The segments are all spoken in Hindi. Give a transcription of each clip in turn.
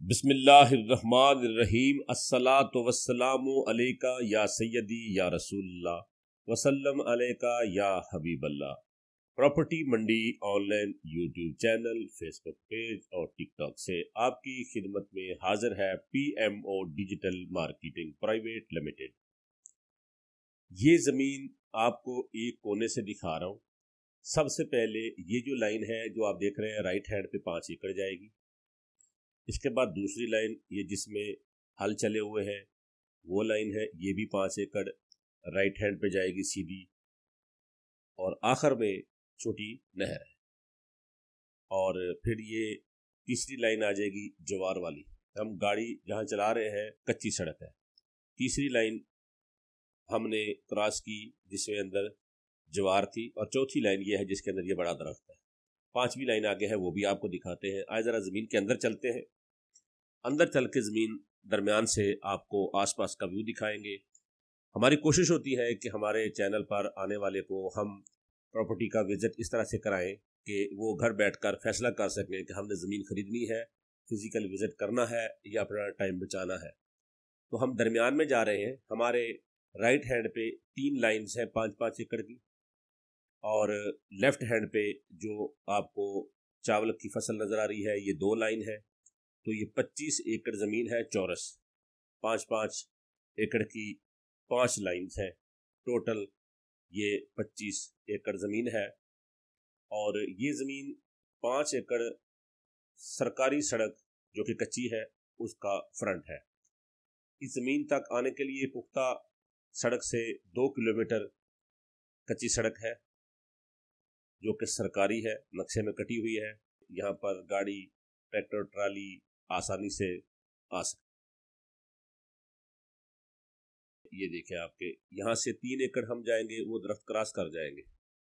बिस्मिल्लाहिर्रहमानिर्रहीम। अस्सलातु वस्सलामु अलैका या सय्यदी या रसूलल्लाह वसल्लम अलैका या हबीबल्लाह। Property Mandi online YouTube channel, Facebook page और टिकटॉक से आपकी खिदमत में हाजिर है PMO digital marketing private limited. ये ज़मीन आपको एक कोने से दिखा रहा हूँ। सबसे पहले ये जो लाइन है जो आप देख रहे हैं, राइट हैंड पे 5 एकड़ जाएगी। इसके बाद दूसरी लाइन ये जिसमें हल चले हुए हैं वो लाइन है, ये भी 5 एकड़ राइट हैंड पे जाएगी सीधी, और आखिर में छोटी नहर है। और फिर ये तीसरी लाइन आ जाएगी जवार वाली। हम गाड़ी जहाँ चला रहे हैं कच्ची सड़क है। तीसरी लाइन हमने क्रॉस की जिसमें अंदर जवार थी, और चौथी लाइन ये है जिसके अंदर ये बड़ा दरख्त है। 5वीं लाइन आगे है वो भी आपको दिखाते हैं। आए ज़रा ज़मीन के अंदर चलते हैं। अंदर चल के ज़मीन दरमियान से आपको आसपास का व्यू दिखाएंगे। हमारी कोशिश होती है कि हमारे चैनल पर आने वाले को हम प्रॉपर्टी का विजिट इस तरह से कराएं कि वो घर बैठकर फैसला कर सकें कि हमने ज़मीन खरीदनी है, फिज़िकल विजिट करना है या अपना टाइम बचाना है। तो हम दरमियान में जा रहे हैं। हमारे राइट हैंड पे 3 लाइन्स हैं 5-5 एकड़ की, और लेफ्ट हैंड पे जो आपको चावल की फसल नज़र आ रही है ये 2 लाइन है। तो ये 25 एकड़ ज़मीन है चौरस। 5-5 एकड़ की 5 लाइन्स हैं। टोटल ये 25 एकड़ ज़मीन है। और ये ज़मीन 5 एकड़ सरकारी सड़क जो कि कच्ची है उसका फ्रंट है। इस ज़मीन तक आने के लिए पुख्ता सड़क से 2 किलोमीटर कच्ची सड़क है जो कि सरकारी है, नक्शे में कटी हुई है। यहाँ पर गाड़ी, ट्रैक्टर, ट्राली आसानी से आ सकती। ये देखें, आपके यहाँ से 3 एकड़ हम जाएंगे, वो दरख्त क्रॉस कर जाएंगे।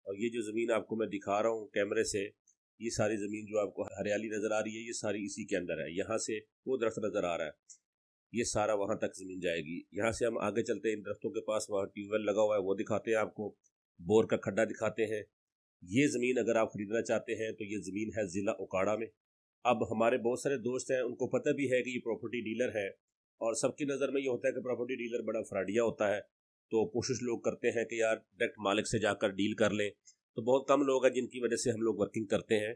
और ये जो ज़मीन आपको मैं दिखा रहा हूँ कैमरे से, ये सारी ज़मीन जो आपको हरियाली नज़र आ रही है ये सारी इसी के अंदर है। यहाँ से वो दरख्त नज़र आ रहा है, ये सारा वहाँ तक ज़मीन जाएगी। यहाँ से हम आगे चलते हैं, इन दरख्तों के पास वहाँ ट्यूबवेल लगा हुआ है वो दिखाते हैं आपको, बोर का खड्डा दिखाते हैं। ये ज़मीन अगर आप ख़रीदना चाहते हैं तो ये ज़मीन है ज़िला ओकाड़ा में। अब हमारे बहुत सारे दोस्त हैं, उनको पता भी है कि ये प्रॉपर्टी डीलर है, और सबकी नज़र में ये होता है कि प्रॉपर्टी डीलर बड़ा फ्रॉडिया होता है। तो कोशिश लोग करते हैं कि यार डायरेक्ट मालिक से जाकर डील कर लें। तो बहुत कम लोग हैं जिनकी वजह से हम लोग वर्किंग करते हैं।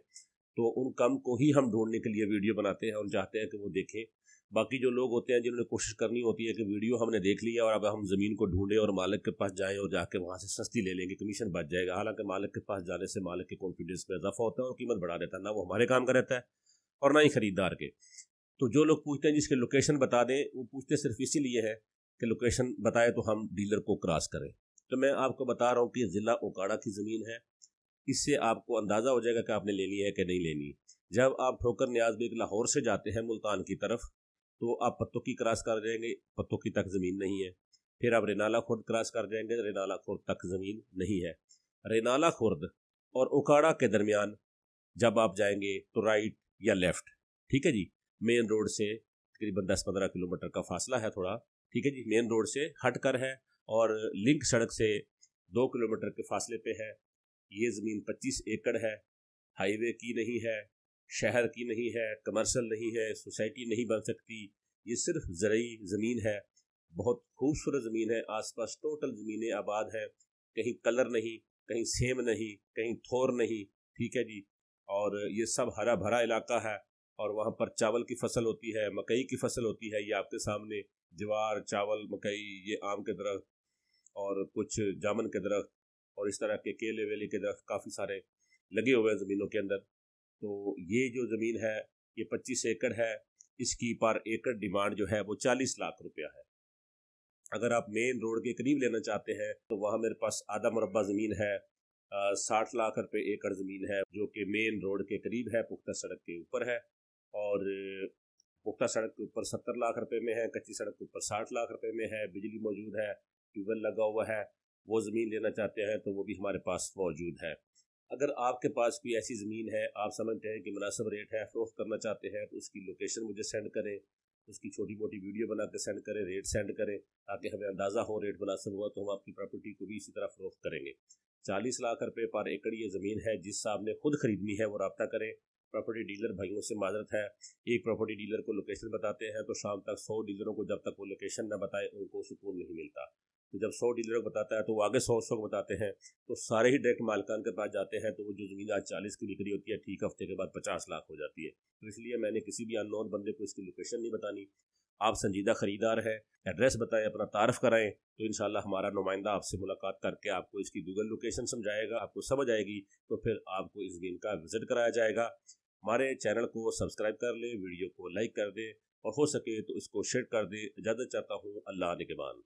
तो उन कम को ही हम ढूंढने के लिए वीडियो बनाते हैं और चाहते हैं कि वो देखें। बाकी जो लोग होते हैं जिन्होंने कोशिश करनी होती है कि वीडियो हमने देख लिया और अब हम ज़मीन को ढूंढें और मालिक के पास जाएं और जाके वहाँ से सस्ती ले लेंगे, कमीशन बच जाएगा। हालांकि मालिक के पास जाने से मालिक के कॉन्फिडेंस में इजाफा होता है और कीमत बढ़ा देता है। ना वो हमारे काम का रहता है और ना ही खरीदार के। तो जो लोग पूछते हैं जिसके लोकेशन बता दें, वो पूछते सिर्फ इसीलिए है कि लोकेशन बताए तो हम डीलर को क्रॉस करें। तो मैं आपको बता रहा हूँ कि ज़िला ओकाड़ा की ज़मीन है। इससे आपको अंदाज़ा हो जाएगा कि आपने लेनी है कि नहीं लेनी। जब आप ठोकर न्याज बेग लाहौर से जाते हैं मुल्तान की तरफ, तो आप पत्तों की क्रॉस कर जाएंगे, पत्तों की तक ज़मीन नहीं है। फिर आप रेनाला खुर्द क्रॉस कर जाएंगे, रेनाला खुर्द तक ज़मीन नहीं है। रेनाला खुर्द और ओकाड़ा के दरमियान जब आप जाएंगे तो राइट या लेफ़्ट, ठीक है जी, मेन रोड से तकरीबन 10-15 किलोमीटर का फासला है थोड़ा, ठीक है जी, मेन रोड से हट कर है, और लिंक सड़क से 2 किलोमीटर के फासले पे है। ये ज़मीन 25 एकड़ है, हाईवे की नहीं है, शहर की नहीं है, कमर्शियल नहीं है, सोसाइटी नहीं बन सकती। ये सिर्फ ज़रई ज़मीन है, बहुत खूबसूरत ज़मीन है। आसपास टोटल ज़मीनें आबाद हैं, कहीं कलर नहीं, कहीं सेम नहीं, कहीं थोर नहीं, ठीक है जी। और ये सब हरा भरा इलाका है, और वहाँ पर चावल की फसल होती है, मकई की फसल होती है। ये आपके सामने ज्वार, चावल, मकई, ये आम के दरख्त और कुछ जामुन के दरख्त और इस तरह के केले वेले के दरख्त काफ़ी सारे लगे हुए हैं ज़मीनों के अंदर। तो ये जो ज़मीन है ये 25 एकड़ है। इसकी पर एकड़ डिमांड जो है वो 40 लाख रुपया है। अगर आप मेन रोड के करीब लेना चाहते हैं तो वहाँ मेरे पास आधा मुरब्बा ज़मीन है, 60 लाख रुपए एकड़ ज़मीन है, जो कि मेन रोड के करीब है, पुख्ता सड़क के ऊपर है। और पुख्ता सड़क के ऊपर 70 लाख रुपए में है, कच्ची सड़क के ऊपर 60 लाख रुपए में है, बिजली मौजूद है, ट्यूबवेल लगा हुआ है। वो ज़मीन लेना चाहते हैं तो वो भी हमारे पास मौजूद है। अगर आपके पास कोई ऐसी ज़मीन है, आप समझते हैं कि मुनासिब रेट है, फ़रोख्त करना चाहते हैं, तो उसकी लोकेशन मुझे सेंड करें, उसकी छोटी मोटी वीडियो बना के सेंड करें, रेट सेंड करें, ताकि हमें अंदाज़ा हो रेट मुनासिब हुआ तो हम आपकी प्रॉपर्टी को भी इसी तरह फ़रोख्त करेंगे। 40 लाख रुपए पर एकड़ ये ज़मीन है। जिस साहब ने खुद ख़रीदनी है वो रब्ता करें। प्रॉपर्टी डीलर भाइयों से माजरत है, एक प्रॉपर्टी डीलर को लोकेशन बताते हैं तो शाम तक 100 डीलरों को जब तक वो लोकेशन न बताए उनको सुकून नहीं मिलता। तो जब 100 डीलरों को बताता है तो वो आगे 100 को बताते हैं, तो सारे ही डायरेक्ट मालिकान के पास जाते हैं, तो वो जो ज़मीन आज 40 की बिक रही होती है ठीक हफ्ते के बाद 50 लाख हो जाती है। तो इसलिए मैंने किसी भी अननोन बंदे को इसकी लोकेशन नहीं बतानी। आप संजीदा ख़रीदार है, एड्रेस बताएं, अपना तारफ़ कराएं, तो इंशाल्लाह हमारा नुमाइंदा आपसे मुलाकात करके आपको इसकी गूगल लोकेशन समझाएगा, आपको समझ आएगी तो फिर आपको इस ज़मीन का विज़िट कराया जाएगा। हमारे चैनल को सब्सक्राइब कर लें, वीडियो को लाइक कर दें और हो सके तो इसको शेयर कर दें। इजाज़त चाहता हूँ, अल्लाह निगहबान।